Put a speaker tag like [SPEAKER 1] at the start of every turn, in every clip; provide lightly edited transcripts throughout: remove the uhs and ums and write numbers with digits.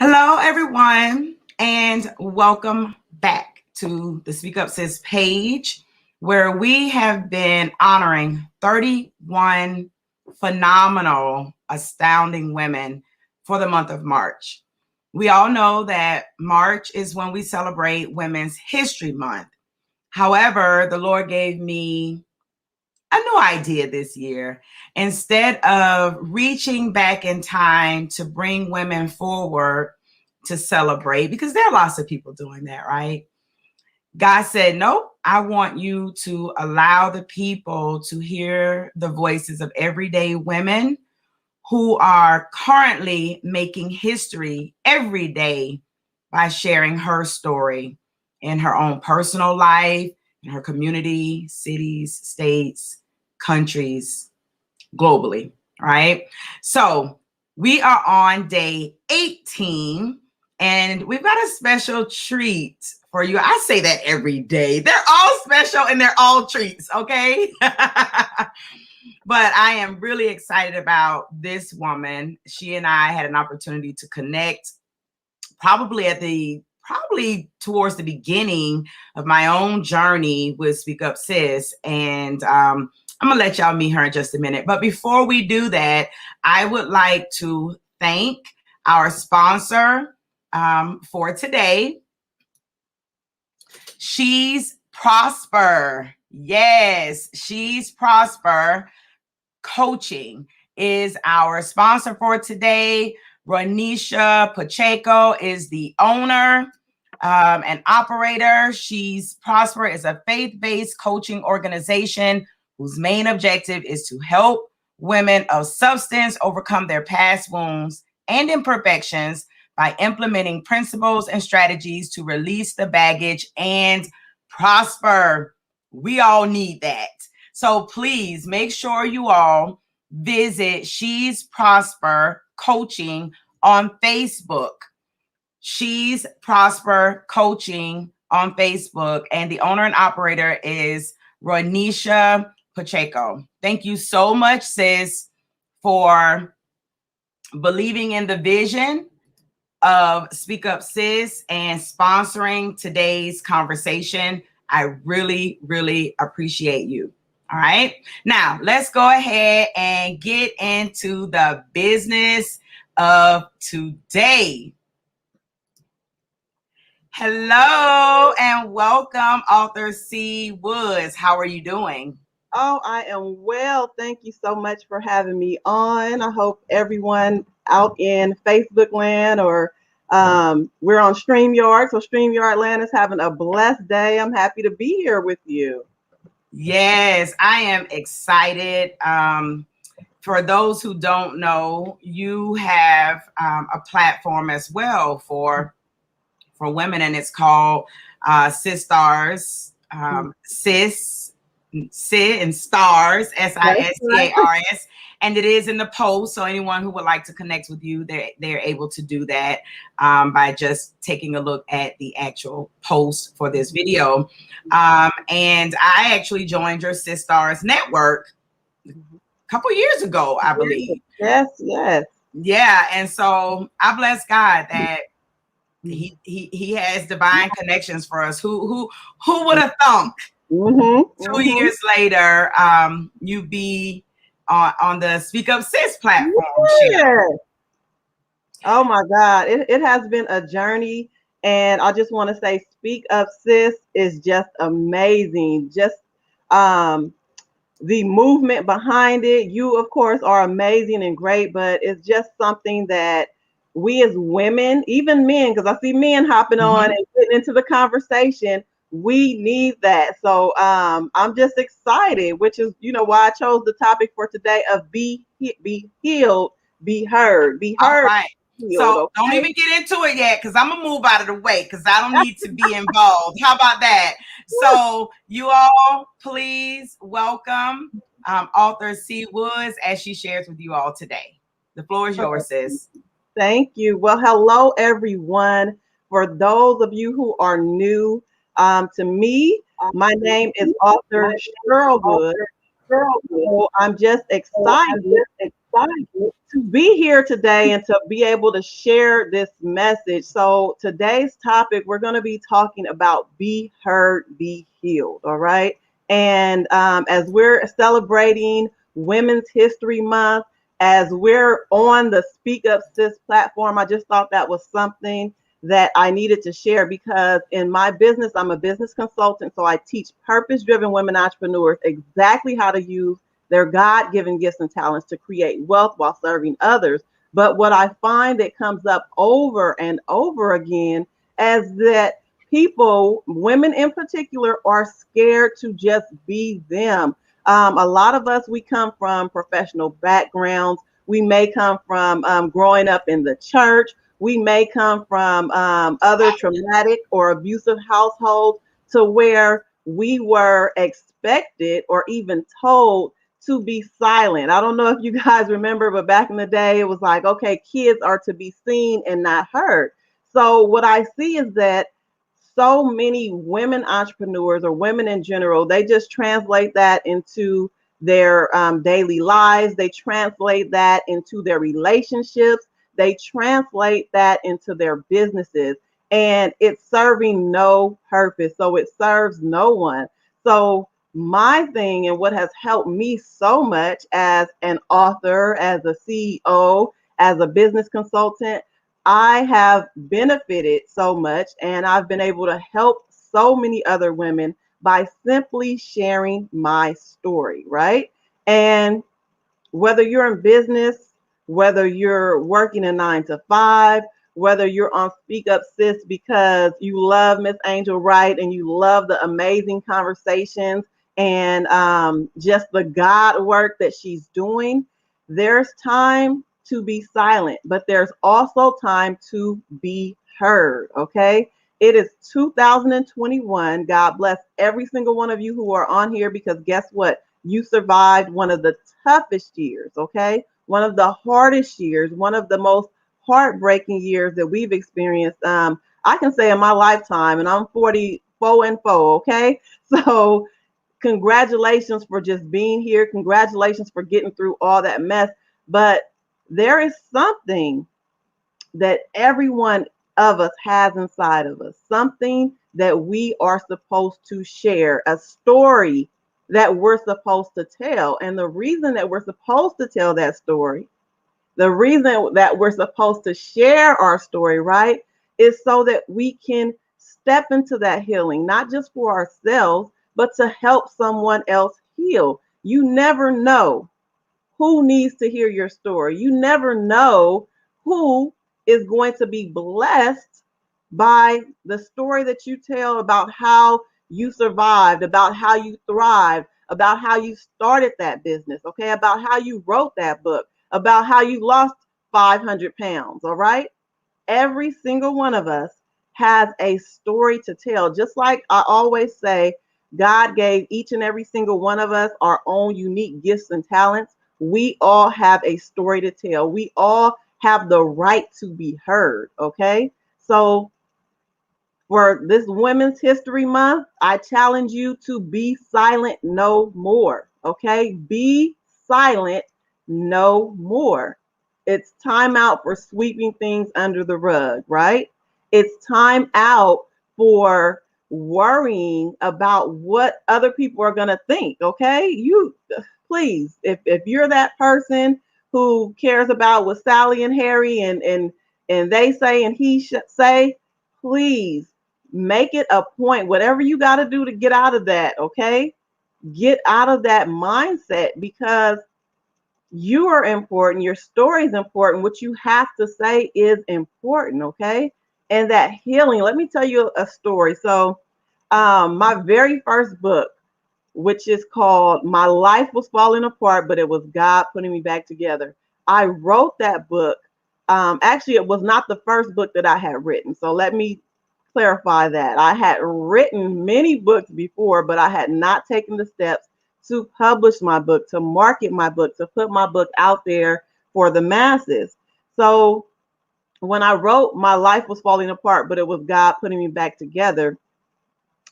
[SPEAKER 1] Hello, everyone, and welcome back to the Speak Up Sis page, where we have been honoring 31 phenomenal, astounding women for the month of March. We all know that March is when we celebrate Women's History Month. However, the Lord gave me a new idea this year. Instead of reaching back in time to bring women forward to celebrate, because there are lots of people doing that, right? God said, nope, I want you to allow the people to hear the voices of everyday women who are currently making history every day by sharing her story in her own personal life, in her community, cities, states, countries, globally, right? So we are on day 18 and we've got a special treat for you. I say that every day. They're all special and they're all treats, okay? But I am really excited about this woman. She and I had an opportunity to connect probably towards the beginning of my own journey with Speak Up Sis. And I'm going to let y'all meet her in just a minute. But before we do that, I would like to thank our sponsor for today. She's Prosper. Yes, She's Prosper Coaching is our sponsor for today. Ronisha Pacheco is the owner and operator. She's Prosper is a faith-based coaching organization whose main objective is to help women of substance overcome their past wounds and imperfections by implementing principles and strategies to release the baggage and prosper. We all need that. So please make sure you all visit She's Prosper Coaching on Facebook. She's Prosper Coaching on Facebook. And the owner and operator is Ronisha Pacheco. Thank you so much, sis, for believing in the vision of Speak Up Sis and sponsoring today's conversation. I really, really appreciate you. All right. Now, let's go ahead and get into the business of today. Hello and welcome, author C. Woods. How are you doing?
[SPEAKER 2] Oh, I am well. Thank you so much for having me on. I hope everyone out in Facebook land or we're on StreamYard. So StreamYard land is having a blessed day. I'm happy to be here with you.
[SPEAKER 1] Yes, I am excited. For those who don't know, you have a platform as well for women, and it's called Sis Stars, Sis and Stars, SISTARS, and it is in the post. So anyone who would like to connect with you, they're able to do that by just taking a look at the actual post for this video. And I actually joined your Sis Stars network a couple years ago, I believe.
[SPEAKER 2] Yes.
[SPEAKER 1] Yeah, and so I bless God that he has divine connections for us. Who would have thunk 2 years later you be on the Speak Up Sis platform?
[SPEAKER 2] Yes. Oh my God, it has been a journey, and I just want to say Speak Up Sis is just amazing. Just the movement behind it. You of course are amazing and great, but it's just something that we as women, even men, because I see men hopping on and getting into the conversation, we need that. So I'm just excited, which is, why I chose the topic for today of be healed, be heard, be heard.
[SPEAKER 1] All right. So don't even get into it yet, because I'm gonna move out of the way because I don't need to be involved. How about that? So you all, please welcome author C. Woods as she shares with you all today. The floor is yours, sis.
[SPEAKER 2] Thank you. Well, hello, everyone. For those of you who are new to me, my name is author Cheryl Wood. So I'm just excited excited to be here today and to be able to share this message. So, today's topic, we're going to be talking about be heard, be healed. All right. And as we're celebrating Women's History Month, as we're on the Speak Up Sis platform, I just thought that was something that I needed to share because in my business, I'm a business consultant. So, I teach purpose driven women entrepreneurs exactly how to use their God-given gifts and talents to create wealth while serving others. But what I find that comes up over and over again is that people, women in particular, are scared to just be them. A lot of us, we come from professional backgrounds. We may come from growing up in the church. We may come from other traumatic or abusive households to where we were expected or even told to be silent. I don't know if you guys remember, but back in the day, it was like, okay, kids are to be seen and not heard. So what I see is that so many women entrepreneurs or women in general, they just translate that into their daily lives. They translate that into their relationships. They translate that into their businesses. And it's serving no purpose. So it serves no one. So my thing and what has helped me so much as an author, as a CEO, as a business consultant, I have benefited so much and I've been able to help so many other women by simply sharing my story, right? And whether you're in business, whether you're working a 9 to 5, whether you're on Speak Up Sis because you love Miss Angel Wright and you love the amazing conversations and just the God work that she's doing, there's time to be silent, but there's also time to be heard. Okay. It is 2021. God bless every single one of you who are on here because guess what? You survived one of the toughest years, okay? One of the hardest years, one of the most heartbreaking years that we've experienced. I can say in my lifetime, and I'm 44 and 4, okay? So congratulations for just being here. Congratulations for getting through all that mess. But there is something that everyone of us has inside of us, something that we are supposed to share, a story that we're supposed to tell. And the reason that we're supposed to tell that story, the reason that we're supposed to share our story, right, is so that we can step into that healing, not just for ourselves, but to help someone else heal. You never know who needs to hear your story. You never know who is going to be blessed by the story that you tell about how you survived, about how you thrived, about how you started that business, okay, about how you wrote that book, about how you lost 500 pounds, all right? Every single one of us has a story to tell. Just like I always say, God gave each and every single one of us our own unique gifts and talents. We all have a story to tell. We all have the right to be heard. Okay. So for this Women's History Month, I challenge you to be silent no more. Okay. Be silent no more. It's time out for sweeping things under the rug, right? It's time out for worrying about what other people are going to think. Okay. You please, if you're that person who cares about what Sally and Harry and they say and he should say, please make it a point, whatever you got to do to get out of that, okay? Get out of that mindset because you are important. Your story is important. What you have to say is important, okay? And that healing, let me tell you a story. So, my very first book, which is called My Life Was Falling Apart, but it was God putting me back together. I wrote that book. Actually, it was not the first book that I had written. So let me clarify that. I had written many books before, but I had not taken the steps to publish my book, to market my book, to put my book out there for the masses. So when I wrote My Life Was Falling Apart, but it was God putting me back together,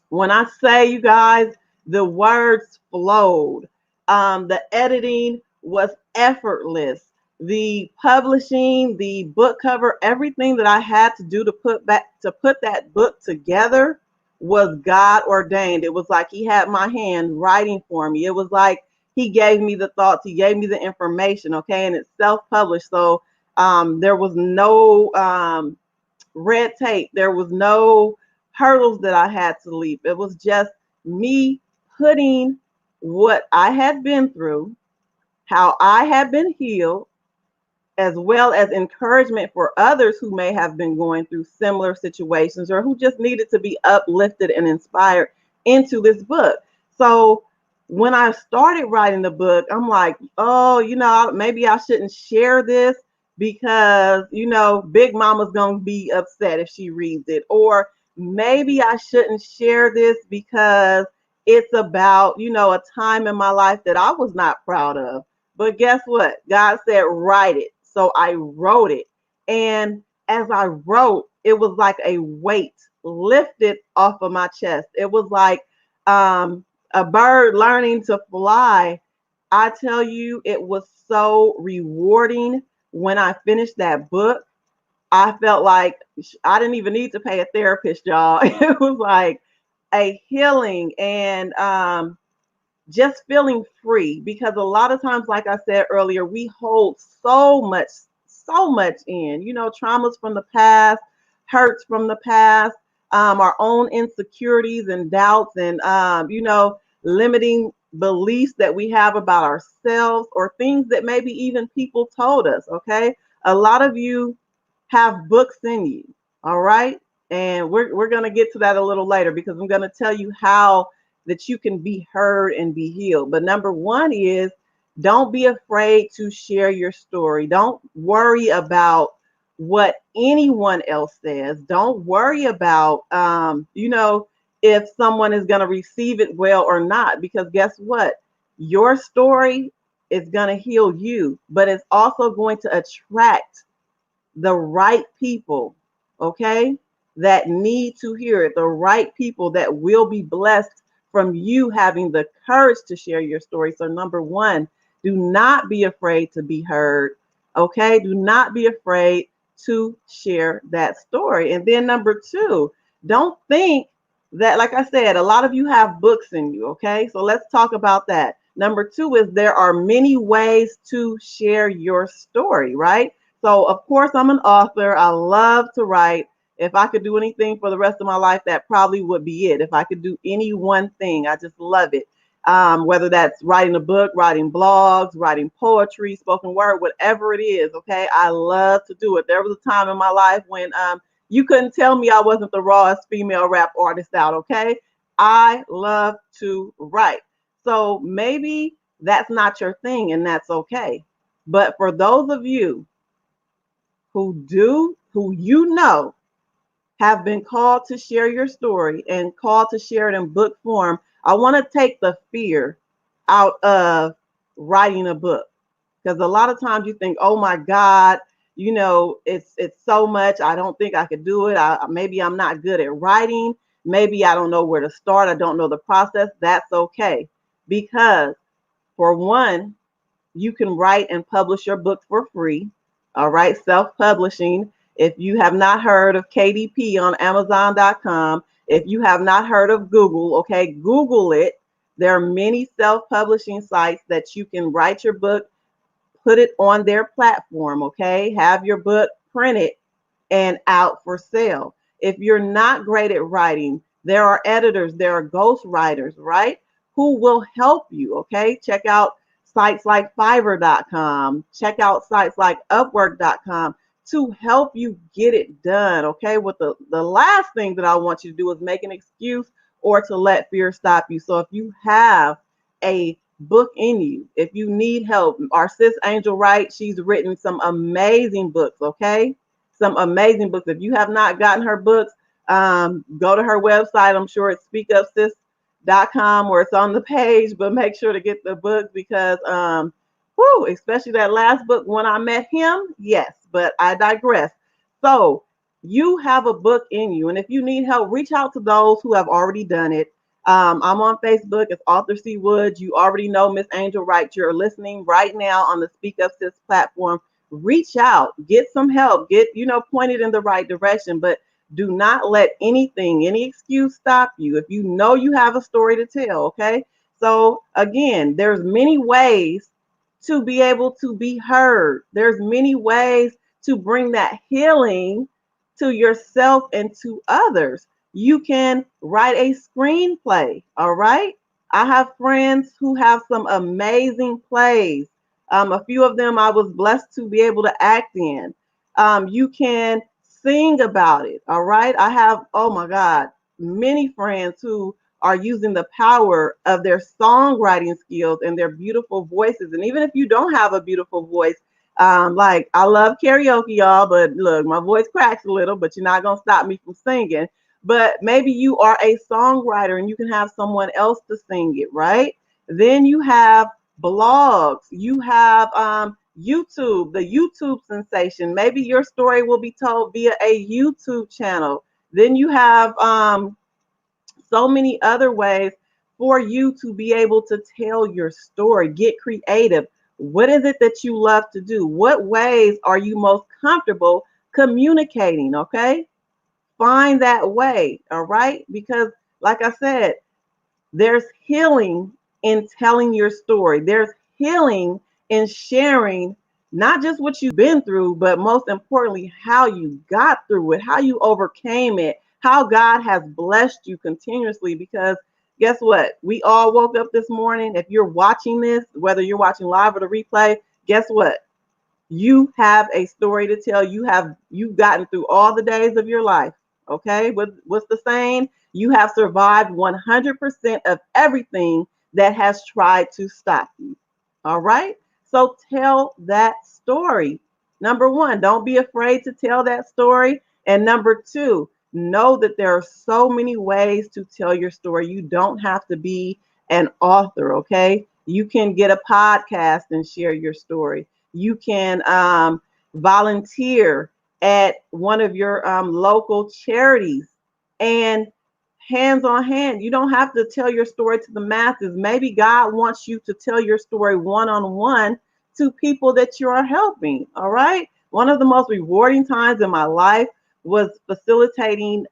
[SPEAKER 2] when I say, you guys, the words flowed. The editing was effortless. the publishing, the book cover, everything that I had to do to put that book together was God ordained. It was like he had my hand writing for me. It was like he gave me the thoughts, he gave me the information, okay? And it's self-published. So there was no red tape. There was no hurdles that I had to leap. It was just me putting what I had been through, how I had been healed, as well as encouragement for others who may have been going through similar situations or who just needed to be uplifted and inspired into this book. So when I started writing the book, I'm like, oh, maybe I shouldn't share this because, Big Mama's going to be upset if she reads it. Or maybe I shouldn't share this because it's about, a time in my life that I was not proud of. But guess what? God said, write it. So I wrote it. And as I wrote, it was like a weight lifted off of my chest. It was like a bird learning to fly. I tell you, it was so rewarding when I finished that book. I felt like I didn't even need to pay a therapist, y'all. It was like a healing and just feeling free, because a lot of times, like I said earlier, we hold so much in, traumas from the past, hurts from the past, our own insecurities and doubts, and limiting beliefs that we have about ourselves, or things that maybe even people told us. Okay, a lot of you have books in you. All right, and we're gonna get to that a little later, because I'm gonna tell you how that you can be heard and be healed. But number one is, don't be afraid to share your story. Don't worry about what anyone else says. Don't worry about, if someone is going to receive it well or not, because guess what? Your story is going to heal you, but it's also going to attract the right people, okay, that need to hear it, the right people that will be blessed from you having the courage to share your story. So, number one, do not be afraid to be heard, okay? Do not be afraid to share that story. And then, number two, don't think that, like I said, a lot of you have books in you, okay? So, let's talk about that. Number two is, there are many ways to share your story, right? So, of course, I'm an author. I love to write. If I could do anything for the rest of my life, that probably would be it. If I could do any one thing, I just love it. Whether that's writing a book, writing blogs, writing poetry, spoken word, whatever it is, okay? I love to do it. There was a time in my life when you couldn't tell me I wasn't the rawest female rap artist out, okay? I love to write. So maybe that's not your thing, and that's okay. But for those of you who have been called to share your story and called to share it in book form, I want to take the fear out of writing a book. Because a lot of times you think, oh my God, it's so much. I don't think I could do it. Maybe I'm not good at writing. Maybe I don't know where to start. I don't know the process. That's okay. Because for one, you can write and publish your book for free. All right, self-publishing. If you have not heard of KDP on Amazon.com, if you have not heard of Google, okay, Google it. There are many self-publishing sites that you can write your book, put it on their platform, okay, have your book printed and out for sale. If you're not great at writing, there are editors, there are ghost writers, right, who will help you, okay? Check out sites like Fiverr.com, check out sites like Upwork.com to help you get it done, okay? What the last thing that I want you to do is make an excuse or to let fear stop you. So if you have a book in you, if you need help, our sis Angel Wright, she's written some amazing books, okay? Some amazing books. If you have not gotten her books, go to her website. I'm sure it's speakupsis.com or it's on the page, but make sure to get the book because especially that last book, When I Met Him, yes, but I digress. So you have a book in you, and if you need help, reach out to those who have already done it. I'm on Facebook. It's Author C. Woods. You already know Miss Angel Wright. You're listening right now on the Speak Up Sis platform. reach out, get some help, get, pointed in the right direction, but do not let anything, any excuse stop you. If you know you have a story to tell, okay? So again, there's many ways to be able to be heard. There's many ways to bring that healing to yourself and to others. You can write a screenplay, all right? I have friends who have some amazing plays. A few of them I was blessed to be able to act in. You can sing about it, all right? I have, oh my God, many friends who are using the power of their songwriting skills and their beautiful voices. And even if you don't have a beautiful voice, like I love karaoke, y'all, but look, my voice cracks a little, but you're not going to stop me from singing. But maybe you are a songwriter and you can have someone else to sing it, right? Then you have blogs, you have YouTube, the YouTube sensation. Maybe your story will be told via a YouTube channel. Then you have so many other ways for you to be able to tell your story. Get creative. What is it that you love to do? What ways are you most comfortable communicating? Okay. Find that way. All right. Because, like I said, there's healing in telling your story. There's healing in sharing not just what you've been through, but most importantly, how you got through it, how you overcame it, how God has blessed you continuously. Because guess what? We all woke up this morning. If you're watching this, whether you're watching live or the replay, guess what? You have a story to tell. You've gotten through all the days of your life. Okay, what's the saying? You have survived 100% of everything that has tried to stop you. All right, so tell that story. Number one, don't be afraid to tell that story. And number two, know that there are so many ways to tell your story. You don't have to be an author. Okay, you can get a podcast and share your story. You can volunteer at one of your local charities and hands on hand. You don't have to tell your story to the masses. Maybe God wants you to tell your story one on one to people that you are helping. All right. One of the most rewarding times in my life was facilitating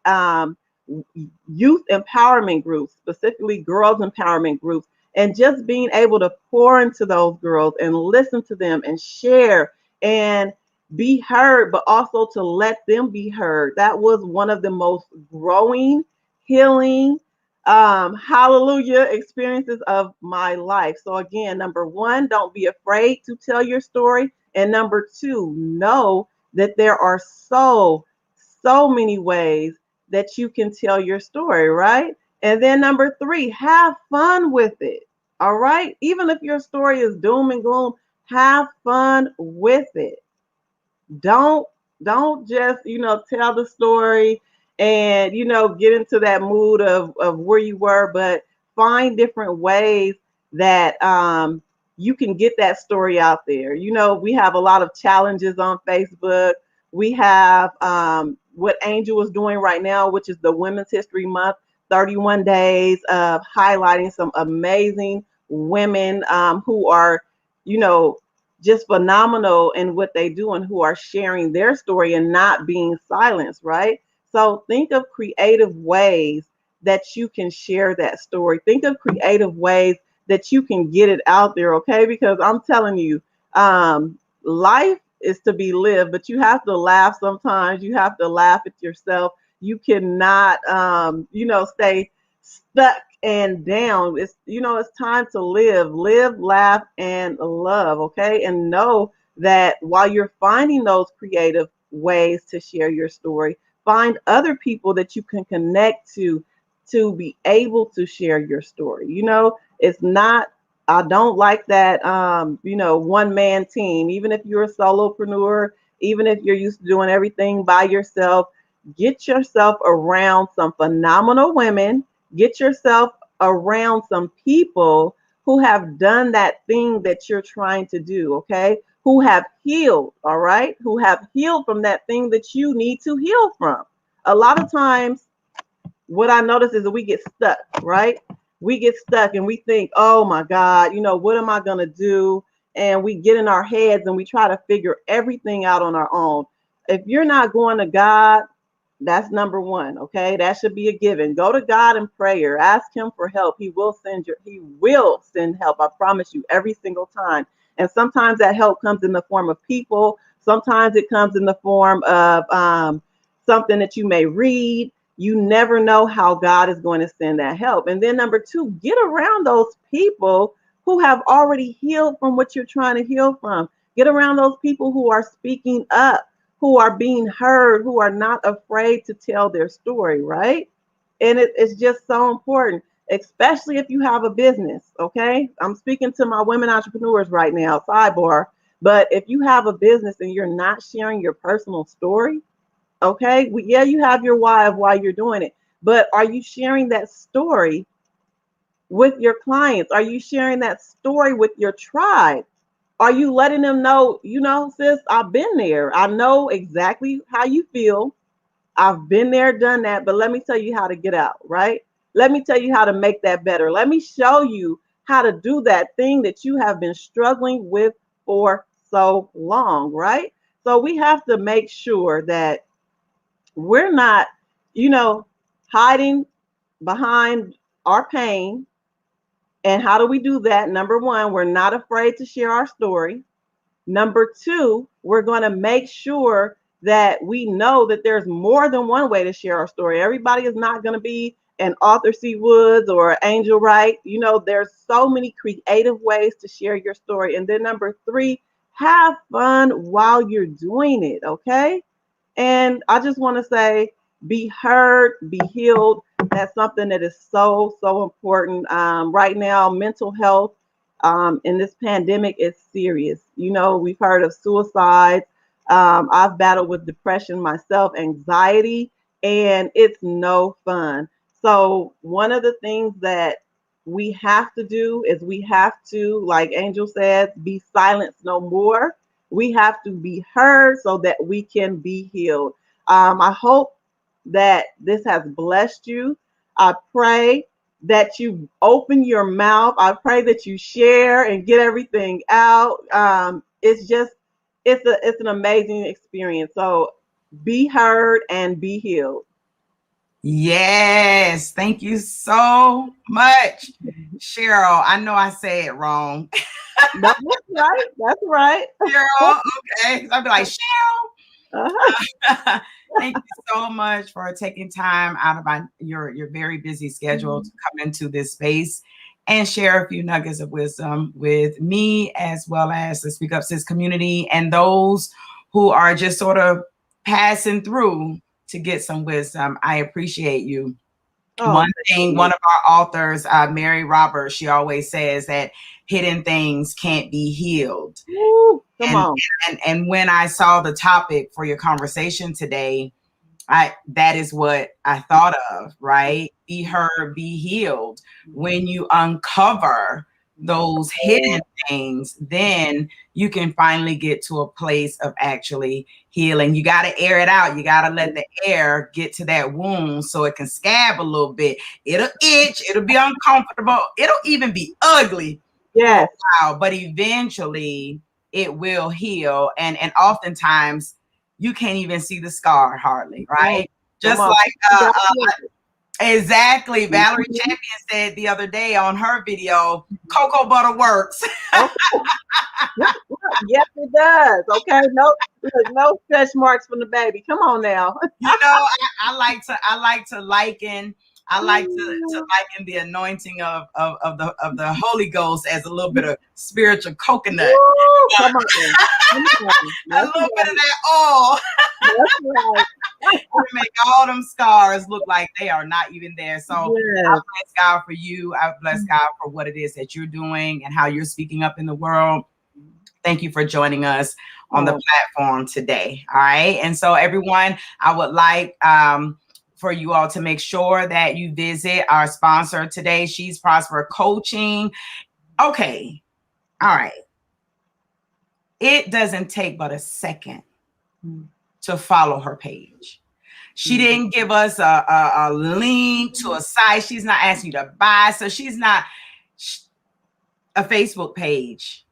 [SPEAKER 2] youth empowerment groups, specifically girls empowerment groups, and just being able to pour into those girls and listen to them and share and be heard, but also to let them be heard. That was one of the most growing, healing, hallelujah experiences of my life. So again, number one, don't be afraid to tell your story. And number two, know that there are so many ways that you can tell your story, right? And then number three, have fun with it. All right. Even if your story is doom and gloom, have fun with it. Don't don't just, tell the story and, get into that mood of where you were, but find different ways that you can get that story out there. We have a lot of challenges on Facebook. We have what Angel is doing right now, which is the Women's History Month, 31 days of highlighting some amazing women who are, you know, just phenomenal in what they do and who are sharing their story and not being silenced, right? So think of creative ways that you can share that story. Think of creative ways that you can get it out there, okay? Because I'm telling you, life is to be lived, but you have to laugh sometimes. You have to laugh at yourself. You cannot, stay stuck and down. It's time to live, laugh, and love. Okay. And know that while you're finding those creative ways to share your story, find other people that you can connect to be able to share your story. It's not, I don't like that, one man team. Even if you're a solopreneur, even if you're used to doing everything by yourself, get yourself around some phenomenal women. Get yourself around some people who have done that thing that you're trying to do, okay? Who have healed, all right? Who have healed from that thing that you need to heal from. A lot of times, what I notice is that we get stuck, right? We get stuck and we think, oh my God, what am I going to do? and we get in our heads and we try to figure everything out on our own. If you're not going to God, that's number one. Okay. That should be a given. Go to God in prayer. Ask him for help. He will send help. I promise you, every single time. And sometimes that help comes in the form of people. Sometimes it comes in the form of something that you may read. You never know how God is going to send that help. And then number two, get around those people who have already healed from what you're trying to heal from. Get around those people who are speaking up, who are being heard, who are not afraid to tell their story, right? And it's just so important, especially if you have a business, okay? I'm speaking to my women entrepreneurs right now, sidebar. But if you have a business and you're not sharing your personal story, okay? Yeah, you have your why of why you're doing it, but are you sharing that story with your clients? Are you sharing that story with your tribe? Are you letting them know, sis, I've been there. I know exactly how you feel. I've been there, done that, but let me tell you how to get out, right? Let me tell you how to make that better. Let me show you how to do that thing that you have been struggling with for so long, right? So we have to make sure that we're not, you know, hiding behind our pain. And how do we do that? Number one, we're not afraid to share our story. Number two, we're going to make sure that we know that there's more than one way to share our story. Everybody is not going to be an Arthur C. Woods or Angel Wright. There's so many creative ways to share your story. And then number three, have fun while you're doing it, okay? And I just want to say, be heard, be healed. That's something that is so, so important. Right now, mental health in this pandemic is serious. We've heard of suicides. I've battled with depression myself, anxiety, and it's no fun. So one of the things that we have to do is we have to, like Angel says, be silenced no more. We have to be heard so that we can be healed. I hope that this has blessed you. I pray that you open your mouth. I pray that you share and get everything out. It's an amazing experience. So be heard and be healed.
[SPEAKER 1] Yes, thank you so much, Cheryl. I know I say it wrong.
[SPEAKER 2] No, that's right. That's right.
[SPEAKER 1] Cheryl, okay. I'll be like, Cheryl.
[SPEAKER 2] Uh-huh.
[SPEAKER 1] Thank you so much for taking time out of your very busy schedule to come into this space and share a few nuggets of wisdom with me, as well as the Speak Up Sis community and those who are just sort of passing through to get some wisdom. I appreciate you. One of our authors, Mary Roberts, she always says that hidden things can't be healed.
[SPEAKER 2] Woo, come on.
[SPEAKER 1] And when I saw the topic for your conversation today, that is what I thought of, right? Be heard, be healed. When you uncover those hidden things, then you can finally get to a place of actually healing. You got to air it out. You got to let the air get to that wound so it can scab a little bit. It'll itch. It'll be uncomfortable. It'll even be ugly.
[SPEAKER 2] Yes.
[SPEAKER 1] But eventually it will heal. And oftentimes you can't even see the scar hardly, right? Just like exactly. Valerie Champion said the other day on her video, cocoa butter works.
[SPEAKER 2] Yes, it does. Okay, no stretch marks from the baby. Come on now.
[SPEAKER 1] I like to liken the anointing of the Holy Ghost as a little bit of spiritual coconut.
[SPEAKER 2] Woo, come on.
[SPEAKER 1] A little bit of that oil.
[SPEAKER 2] That's right.
[SPEAKER 1] To make all them scars look like they are not even there. So
[SPEAKER 2] yes.
[SPEAKER 1] I bless God for you. I bless God for what it is that you're doing and how you're speaking up in the world. Thank you for joining us on the platform today. All right. And so everyone, I would like for you all to make sure that you visit our sponsor today, She's Prosper Coaching. Okay. All right. It doesn't take but a second to follow her page. She didn't give us a link to a site. She's not asking you to buy. So she's not a Facebook page.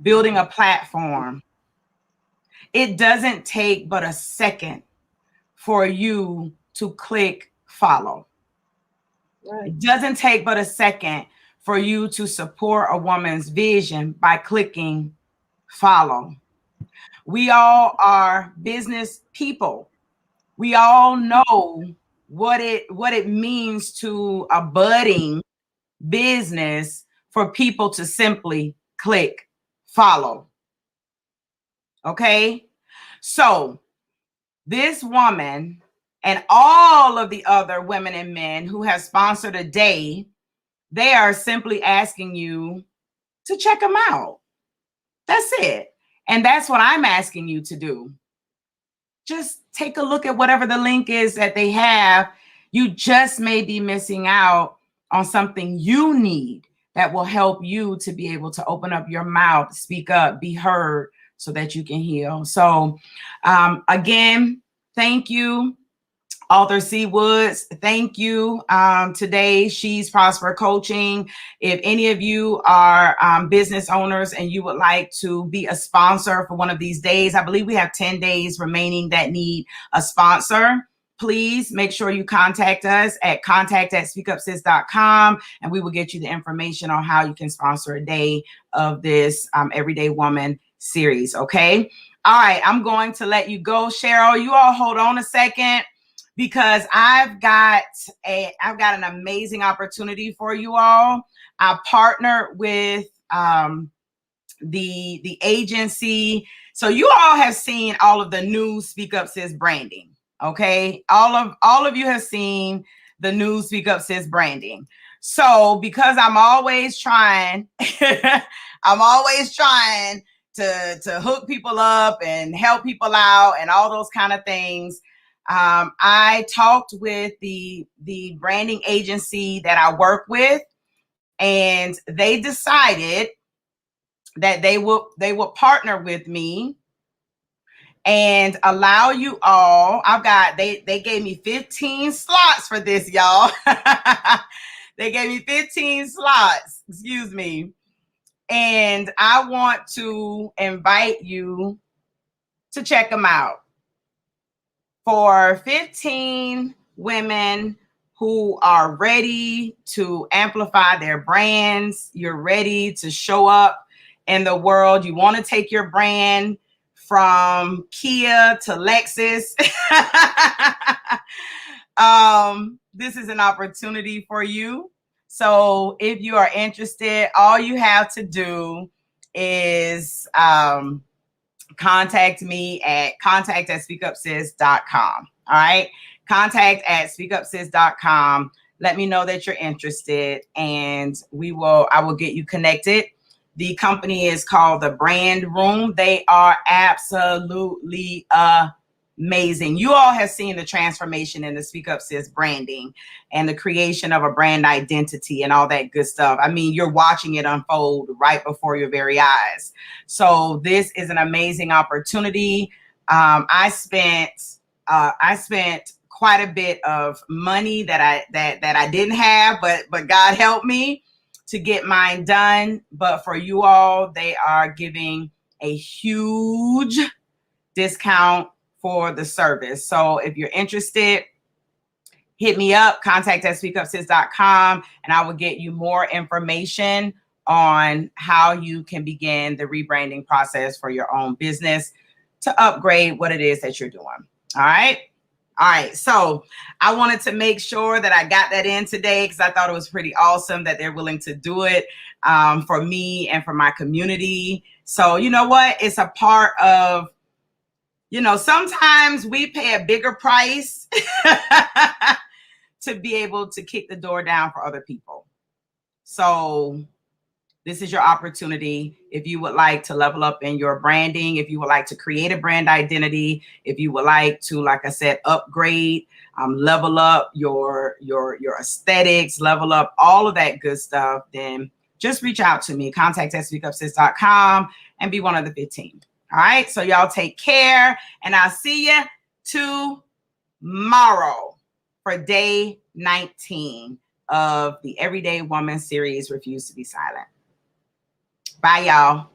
[SPEAKER 1] building a platform. It doesn't take but a second for you to click follow.
[SPEAKER 2] Right.
[SPEAKER 1] It doesn't take but a second for you to support a woman's vision by clicking follow. We all are business people. We all know what it means to a budding business for people to simply click follow. Okay? So, this woman and all of the other women and men who have sponsored a day, they are simply asking you to check them out. That's it. And that's what I'm asking you to do. Just take a look at whatever the link is that they have. You just may be missing out on something you need that will help you to be able to open up your mouth, speak up, be heard so that you can heal. So again, thank you, Author C. Woods. Thank you. Today, She's Prosper Coaching. If any of you are business owners and you would like to be a sponsor for one of these days, I believe we have 10 days remaining that need a sponsor. Please make sure you contact us at contact@speakupsis.com, and we will get you the information on how you can sponsor a day of this Everyday Woman series. Okay. All right. I'm going to let you go, Cheryl. You all hold on a second, because I've got an amazing opportunity for you all. I partnered with the agency. So you all have seen all of the new Speak Up Sis branding. Okay. All of you have seen the new Speak Up Sis branding. So because I'm always trying, I'm always trying to hook people up and help people out and all those kind of things. I talked with the branding agency that I work with, and they decided that they would partner with me and allow you all. They gave me 15 slots for this, y'all. They gave me 15 slots, excuse me. And I want to invite you to check them out. For 15 women who are ready to amplify their brands, you're ready to show up in the world. You want to take your brand from Kia to Lexus. This is an opportunity for you. So if you are interested, all you have to do is contact me at contact@speakupsis.com. All right. Contact@speakupsis.com. Let me know that you're interested, and I will get you connected. The company is called The Brand Room. They are absolutely amazing. You all have seen the transformation in the Speak Up Sis branding and the creation of a brand identity and all that good stuff. I mean, you're watching it unfold right before your very eyes. So this is an amazing opportunity. I spent quite a bit of money that I didn't have, but God helped me to get mine done. But for you all, they are giving a huge discount for the service. So if you're interested, hit me up, contact@speakupsis.com, and I will get you more information on how you can begin the rebranding process for your own business to upgrade what it is that you're doing. All right. All right. So I wanted to make sure that I got that in today, because I thought it was pretty awesome that they're willing to do it for me and for my community. So you know what? It's a part of, sometimes we pay a bigger price to be able to kick the door down for other people. So this is your opportunity. If you would like to level up in your branding, if you would like to create a brand identity, if you would like to, like I said, upgrade, level up your aesthetics, level up all of that good stuff, then just reach out to me, contact@speakupsis.com, and be one of the 15. All right. So y'all take care, and I'll see you tomorrow for day 19 of the Everyday Woman series, Refuse to Be Silent. Bye, y'all.